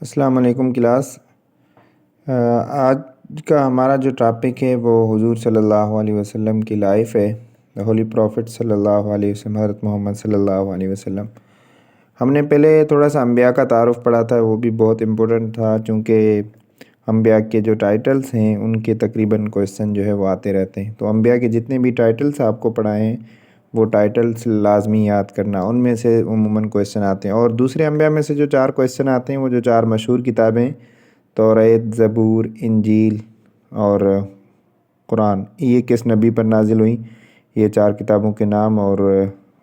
السلام علیکم کلاس۔ آج کا ہمارا جو ٹاپک ہے وہ حضور صلی اللہ علیہ وسلم کی لائف ہے، ہولی پروفٹ صلی اللہ علیہ وسلم، حضرت محمد صلی اللہ علیہ وسلم۔ ہم نے پہلے تھوڑا سا انبیاء کا تعارف پڑھا تھا، وہ بھی بہت امپورٹنٹ تھا چونکہ انبیاء کے جو ٹائٹلز ہیں ان کے تقریباً کویسچن جو ہے وہ آتے رہتے ہیں۔ تو انبیاء کے جتنے بھی ٹائٹلز آپ کو پڑھائے ہیں وہ ٹائٹلز لازمی یاد کرنا، ان میں سے عموماً کویسچن آتے ہیں۔ اور دوسرے انبیاء میں سے جو 4 کویسچن آتے ہیں وہ جو 4 مشہور کتابیں توریت، زبور، انجیل اور قرآن، یہ کس نبی پر نازل ہوئیں، یہ 4 کتابوں کے نام اور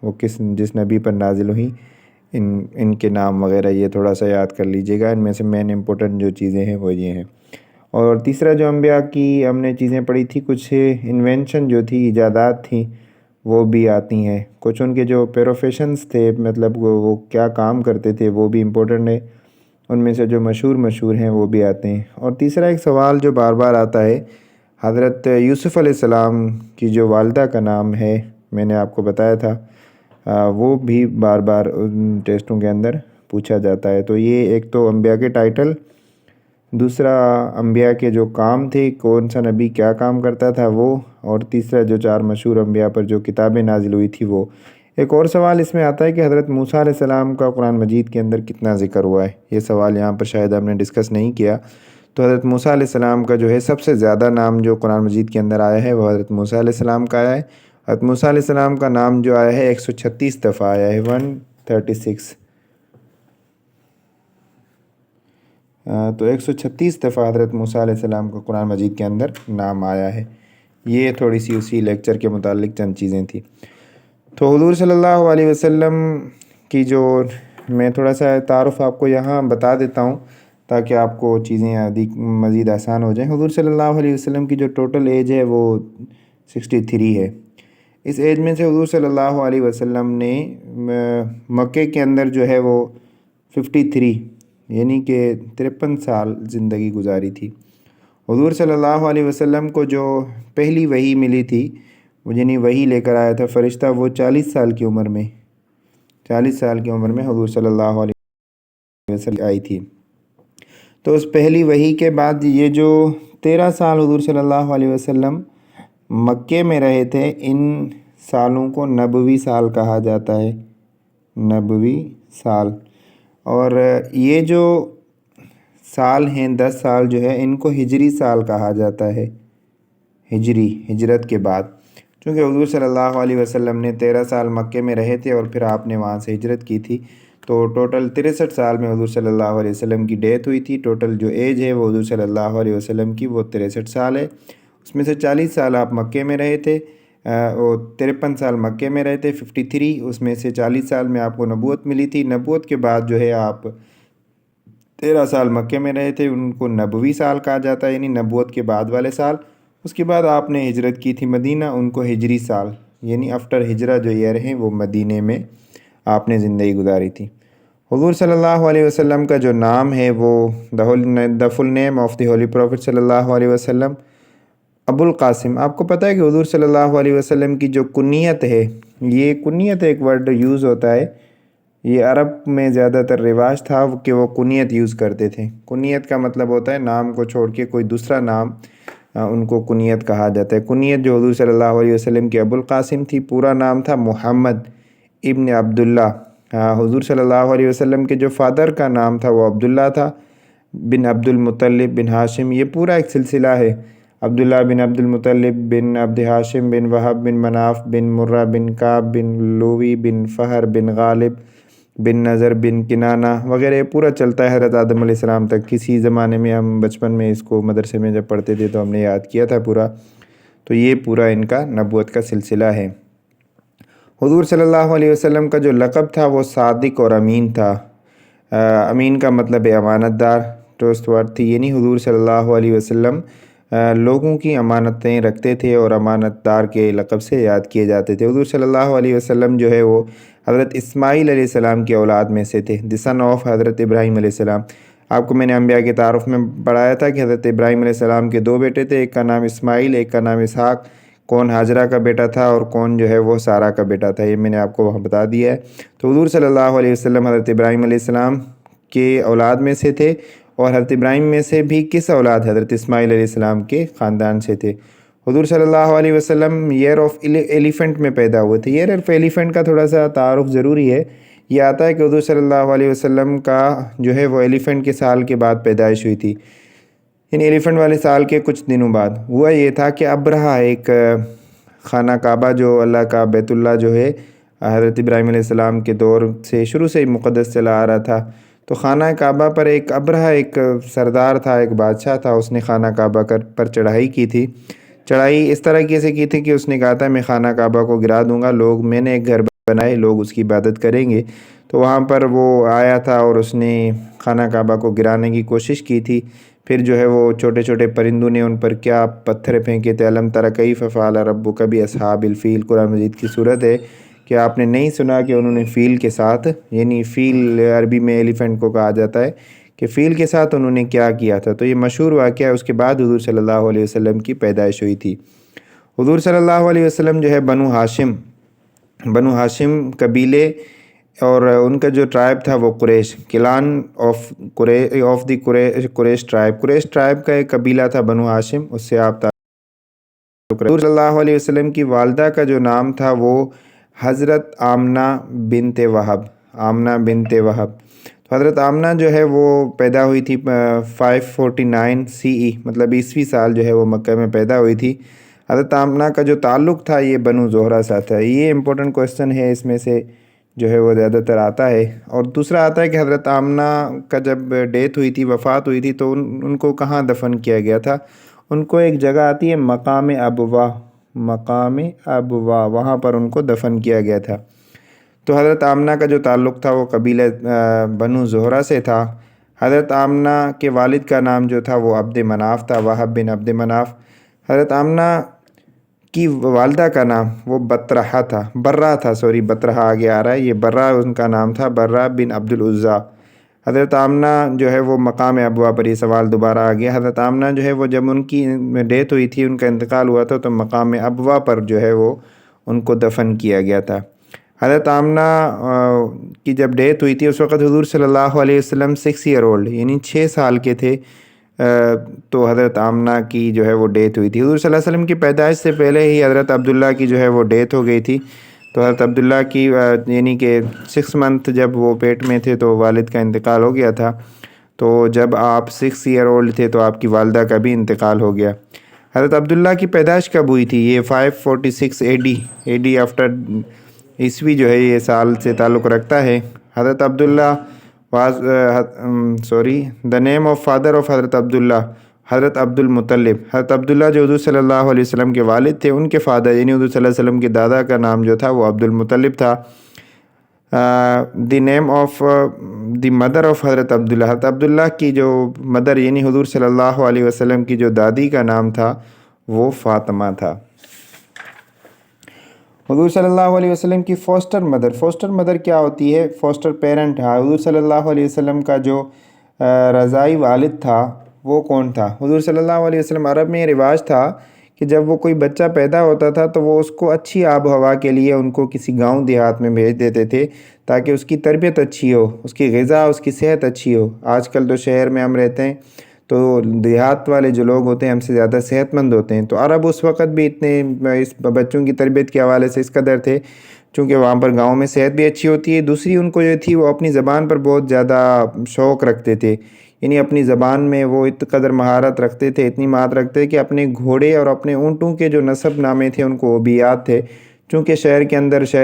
وہ جس نبی پر نازل ہوئیں ان کے نام وغیرہ یہ تھوڑا سا یاد کر لیجئے گا۔ ان میں سے مین امپورٹنٹ جو چیزیں ہیں وہ یہ ہیں۔ اور تیسرا جو انبیاء کی ہم نے چیزیں پڑھی تھی، کچھ انوینشن جو تھی، ایجادات تھیں وہ بھی آتی ہیں، کچھ ان کے جو پروفیشنز تھے، مطلب وہ کیا کام کرتے تھے وہ بھی امپورٹنٹ ہے، ان میں سے جو مشہور ہیں وہ بھی آتے ہیں۔ اور تیسرا ایک سوال جو بار بار آتا ہے، حضرت یوسف علیہ السلام کی جو والدہ کا نام ہے، میں نے آپ کو بتایا تھا وہ بھی بار بار ان ٹیسٹوں کے اندر پوچھا جاتا ہے۔ تو یہ ایک تو انبیاء کے ٹائٹل، دوسرا انبیاء کے جو کام تھے، کون سا نبی کیا کام کرتا تھا وہ، اور تیسرا جو 4 مشہور انبیاء پر جو کتابیں نازل ہوئی تھی وہ۔ ایک اور سوال اس میں آتا ہے کہ حضرت موسیٰ علیہ السلام کا قرآن مجید کے اندر کتنا ذکر ہوا ہے، یہ سوال یہاں پر شاید ہم نے ڈسکس نہیں کیا۔ تو حضرت موسیٰ علیہ السلام کا جو ہے سب سے زیادہ نام جو قرآن مجید کے اندر آیا ہے وہ حضرت موسیٰ علیہ السلام کا آیا ہے۔ حضرت موسیٰ علیہ السلام کا نام جو آیا ہے 136 دفعہ آیا ہے، 136۔ تو 136 دفعہ حضرت موسیٰ علیہ السلام کا قرآن مجید کے اندر نام آیا ہے۔ یہ تھوڑی سی اسی لیکچر کے متعلق چند چیزیں تھیں۔ تو حضور صلی اللہ علیہ وسلم کی جو میں تھوڑا سا تعارف آپ کو یہاں بتا دیتا ہوں تاکہ آپ کو چیزیں مزید آسان ہو جائیں۔ حضور صلی اللہ علیہ وسلم کی جو ٹوٹل ایج ہے وہ 63 ہے۔ اس ایج میں سے حضور صلی اللہ علیہ وسلم نے مکے کے اندر جو ہے وہ 53 یعنی کہ 53 سال زندگی گزاری تھی۔ حضور صلی اللہ علیہ وسلم کو جو پہلی وحی ملی تھی، وہ یعنی وحی لے کر آیا تھا فرشتہ، وہ 40 سال کی عمر میں، 40 سال کی عمر میں حضور صلی اللہ علیہ وسلم آئی تھی۔ تو اس پہلی وحی کے بعد یہ جو 13 سال حضور صلی اللہ علیہ وسلم مکے میں رہے تھے، ان سالوں کو نبوی سال کہا جاتا ہے، نبوی سال۔ اور یہ جو سال ہیں 10 سال جو ہے ان کو ہجری سال کہا جاتا ہے، ہجری، ہجرت کے بعد، چونکہ حضور صلی اللہ علیہ وسلم نے 13 سال مکے میں رہے تھے اور پھر آپ نے وہاں سے ہجرت کی تھی، تو ٹوٹل 63 سال میں حضور صلی اللہ علیہ وسلم کی ڈیتھ ہوئی تھی۔ ٹوٹل جو ایج ہے وہ حضور صلی اللہ علیہ وسلم کی وہ 63 سال ہے۔ اس میں سے 40 سال آپ مکے میں رہے تھے، اور 53 سال مکے میں رہے تھے، 53، اس میں سے 40 سال میں آپ کو نبوت ملی تھی۔ نبوت کے بعد جو ہے آپ 13 سال مکے میں رہے تھے، ان کو نبوی سال کہا جاتا ہے، یعنی نبوت کے بعد والے سال۔ اس کے بعد آپ نے ہجرت کی تھی مدینہ، ان کو ہجری سال، یعنی آفٹر ہجرہ جو ایئر ہیں وہ مدینے میں آپ نے زندگی گزاری تھی۔ حضور صلی اللہ علیہ وسلم کا جو نام ہے وہ the full name of the holy prophet صلی اللہ علیہ وسلم، ابو القاسم۔ آپ کو پتہ ہے کہ حضور صلی اللہ علیہ وسلم کی جو کنیت ہے، یہ کنیت ایک ورڈ یوز ہوتا ہے، یہ عرب میں زیادہ تر رواج تھا کہ وہ کنیت یوز کرتے تھے۔ کنیت کا مطلب ہوتا ہے نام کو چھوڑ کے کوئی دوسرا نام، ان کو کنیت کہا جاتا ہے۔ کنیت جو حضور صلی اللہ علیہ وسلم کی ابو القاسم تھی، پورا نام تھا محمد ابن عبداللہ۔ حضور صلی اللہ علیہ وسلم کے جو فادر کا نام تھا وہ عبداللہ تھا، بن عبد المطلب بن ہاشم۔ یہ پورا ایک سلسلہ ہے، عبداللہ بن عبد المطلب بن عبد ہاشم بن وہب بن مناف بن مرہ بن کعب بن لوی بن فہر بن غالب بن نظر بن کنانہ وغیرہ، پورا چلتا ہے حضرت آدم علیہ السلام تک۔ کسی زمانے میں ہم بچپن میں اس کو مدرسے میں جب پڑھتے تھے تو ہم نے یاد کیا تھا پورا، تو یہ پورا ان کا نبوت کا سلسلہ ہے۔ حضور صلی اللہ علیہ وسلم کا جو لقب تھا وہ صادق اور امین تھا۔ امین کا مطلب ہے امانت دار، ٹرسٹ ورتھی، یعنی حضور صلی اللہ علیہ وسلم لوگوں کی امانتیں رکھتے تھے اور امانت دار کے لقب سے یاد کیے جاتے تھے۔ حضور صلی اللہ علیہ وسلم جو ہے وہ حضرت اسماعیل علیہ السلام کی اولاد میں سے تھے، دی سن آف حضرت ابراہیم علیہ السلام۔ آپ کو میں نے انبیاء کے تعارف میں پڑھایا تھا کہ حضرت ابراہیم علیہ السلام کے 2 بیٹے تھے، ایک کا نام اسماعیل، ایک کا نام اسحاق۔ کون ہاجرہ کا بیٹا تھا اور کون جو ہے وہ سارہ کا بیٹا تھا، یہ میں نے آپ کو وہاں بتا دیا ہے۔ تو حضور صلی اللہ علیہ وسلم حضرت ابراہیم علیہ السلام کے اولاد میں سے تھے اور حضرت ابراہیم میں سے بھی کس اولاد حضرت اسماعیل علیہ السلام کے خاندان سے تھے؟ حضور صلی اللہ علیہ وسلم ایئر آف ایلیفنٹ میں پیدا ہوئے تھے۔ ایئر آف ایلیفنٹ کا تھوڑا سا تعارف ضروری ہے۔ یہ آتا ہے کہ حضور صلی اللہ علیہ وسلم کا جو ہے وہ ایلیفنٹ کے سال کے بعد پیدائش ہوئی تھی، یعنی ایلیفنٹ والے سال کے کچھ دنوں بعد۔ ہوا یہ تھا کہ ابرہہ ایک خانہ کعبہ جو اللہ کا بیت اللہ جو ہے حضرت ابراہیم علیہ السلام کے دور سے شروع سے ہی مقدس چلا آ رہا تھا، تو خانہ کعبہ پر ایک ابرہہ ایک سردار تھا، ایک بادشاہ تھا، اس نے خانہ کعبہ پر چڑھائی کی تھی۔ چڑھائی اس طرح کی کی تھی کہ اس نے کہا تھا میں خانہ کعبہ کو گرا دوں گا، میں نے ایک گھر بنائے، لوگ اس کی عبادت کریں گے۔ تو وہاں پر وہ آیا تھا اور اس نے خانہ کعبہ کو گرانے کی کوشش کی تھی۔ پھر جو ہے وہ چھوٹے چھوٹے پرندوں نے ان پر کیا پتھر پھینکے تھے۔ الم تر کیف فعل ربک باصحاب الفیل، قرآن مجید کی صورت ہے کہ آپ نے نہیں سنا کہ انہوں نے فیل کے ساتھ، یعنی فیل عربی میں ایلیفنٹ کو کہا جاتا ہے، کہ فیل کے ساتھ انہوں نے کیا کیا تھا۔ تو یہ مشہور واقعہ ہے۔ اس کے بعد حضور صلی اللہ علیہ وسلم کی پیدائش ہوئی تھی۔ حضور صلی اللہ علیہ وسلم جو ہے بنو ہاشم قبیلے اور ان کا جو ٹرائب تھا وہ قریش، کلان آف دی قریش ٹرائب کا ایک قبیلہ تھا بنو ہاشم، اس سے آپ حضور صلی اللہ علیہ وسلم کی والدہ کا جو نام تھا وہ حضرت آمنہ بنت وہب۔ تو حضرت آمنہ جو ہے وہ پیدا ہوئی تھی 549 CE، مطلب 20ویں سال جو ہے وہ مکہ میں پیدا ہوئی تھی۔ حضرت آمنہ کا جو تعلق تھا یہ بنو زہرہ سے تھا۔ یہ امپورٹنٹ کویسچن ہے، اس میں سے جو ہے وہ زیادہ تر آتا ہے۔ اور دوسرا آتا ہے کہ حضرت آمنہ کا جب ڈیتھ ہوئی تھی، وفات ہوئی تھی، تو ان کو کہاں دفن کیا گیا تھا؟ ان کو ایک جگہ آتی ہے مقام ابوا، وہاں پر ان کو دفن کیا گیا تھا۔ تو حضرت آمنہ کا جو تعلق تھا وہ قبیلہ بنو زہرہ سے تھا۔ حضرت آمنہ کے والد کا نام جو تھا وہ عبد مناف تھا، وہب بن عبد مناف۔ حضرت آمنہ کی والدہ کا نام وہ بطرہ آگے آ رہا ہے، یہ برہ ان کا نام تھا، برہ بن عبد العزیٰ۔ حضرت آمنہ جو ہے وہ مقام ابوا پر، یہ سوال دوبارہ آ گیا۔ حضرت آمنہ جو ہے وہ جب ان کی ڈیتھ ہوئی تھی، ان کا انتقال ہوا تھا، تو مقام ابوا پر جو ہے وہ ان کو دفن کیا گیا تھا۔ حضرت آمنہ کی جب ڈیتھ ہوئی تھی اس وقت حضور صلی اللہ علیہ وسلم 6 ایئر اولڈ یعنی 6 سال کے تھے، تو حضرت آمنہ کی جو ہے وہ ڈیتھ ہوئی تھی۔ حضور صلی اللہ علیہ وسلم کی پیدائش سے پہلے ہی حضرت عبداللہ کی جو ہے وہ ڈیتھ ہو گئی تھی۔ تو حضرت عبداللہ کی یعنی کہ 6 منتھ جب وہ پیٹ میں تھے تو والد کا انتقال ہو گیا تھا۔ تو جب آپ 6 ایئر اولڈ تھے تو آپ کی والدہ کا بھی انتقال ہو گیا۔ حضرت عبداللہ کی پیدائش کب ہوئی تھی؟ یہ 546 AD آفٹر عیسوی جو ہے یہ سال سے تعلق رکھتا ہے۔ حضرت عبداللہ دا name of father of Hazrat Abdullah, حضرت عبد المطلب۔ حضرت عبداللہ جو حضور صلی اللہ علیہ وسلم کے والد تھے، ان کے فادر یعنی حضور صلی اللہ علیہ وسلم کے دادا کا نام جو تھا وہ عبد المطلب تھا۔ The name of the mother of Hazrat Abdullah, حضرت عبداللہ کی جو مدر یعنی حضور صلی اللہ علیہ وسلم کی جو دادی کا نام تھا وہ فاطمہ تھا۔ حضور صلی اللہ علیہ وسلم کی فوسٹر مدر کیا ہوتی ہے؟ Foster parent. حضور صلی اللہ علیہ وسلم کا جو رضائی والد تھا وہ کون تھا؟ حضور صلی اللہ علیہ وسلم، عرب میں یہ رواج تھا کہ جب وہ کوئی بچہ پیدا ہوتا تھا تو وہ اس کو اچھی آب و ہوا کے لیے ان کو کسی گاؤں دیہات میں بھیج دیتے تھے تاکہ اس کی تربیت اچھی ہو، اس کی غذا، اس کی صحت اچھی ہو۔ آج کل تو شہر میں ہم رہتے ہیں تو دیہات والے جو لوگ ہوتے ہیں ہم سے زیادہ صحت مند ہوتے ہیں۔ تو عرب اس وقت بھی اتنے اس بچوں کی تربیت کے حوالے سے اس قدر تھے چونکہ وہاں پر گاؤں میں صحت بھی اچھی ہوتی ہے۔ دوسری ان کو جو تھی وہ اپنی زبان پر بہت زیادہ شوق رکھتے تھے، یعنی اپنی زبان میں وہ اتنی قدر مہارت رکھتے تھے کہ اپنے گھوڑے اور اپنے اونٹوں کے جو نسب نامے تھے ان کو وہ بھی یاد تھے۔ چونکہ شہر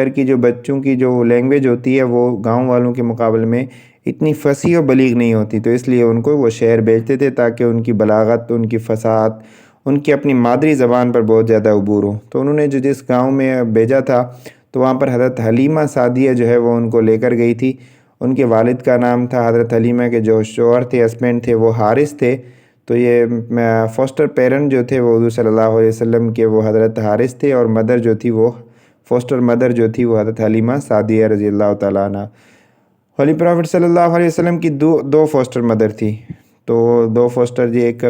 کی جو بچوں کی جو لینگویج ہوتی ہے وہ گاؤں والوں کے مقابلے میں اتنی فصیح و بلیغ نہیں ہوتی، تو اس لیے ان کو وہ شہر بھیجتے تھے تاکہ ان کی بلاغت، ان کی فصاحت، ان کی اپنی مادری زبان پر بہت زیادہ عبور ہو۔ تو انہوں نے جس گاؤں میں بھیجا تھا تو وہاں پر حضرت حلیمہ سعدیہ جو ہے وہ ان کو لے کر گئی تھی۔ ان کے والد کا نام تھا، حضرت حلیمہ کے جو شوہر تھے، ہسبینڈ تھے، وہ حارث تھے۔ تو یہ فوسٹر پیرنٹ جو تھے وہ حضور صلی اللہ علیہ وسلم کے وہ حضرت حارث تھے، اور مدر جو تھی وہ فوسٹر مدر جو تھی وہ حضرت حلیمہ سعدیہ رضی اللہ تعالیٰ عنہ۔ ہولی پرافٹ صلی اللہ علیہ وسلم کی دو فوسٹر مدر تھی، تو 2 فوسٹر جی، ایک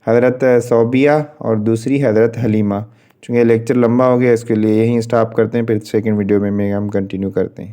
حضرت صوبیہ اور دوسری حضرت حلیمہ۔ چونکہ لیکچر لمبا ہو گیا اس کے لیے یہیں سٹاپ کرتے ہیں، پھر سیکنڈ ویڈیو میں ہم کنٹینیو کرتے ہیں۔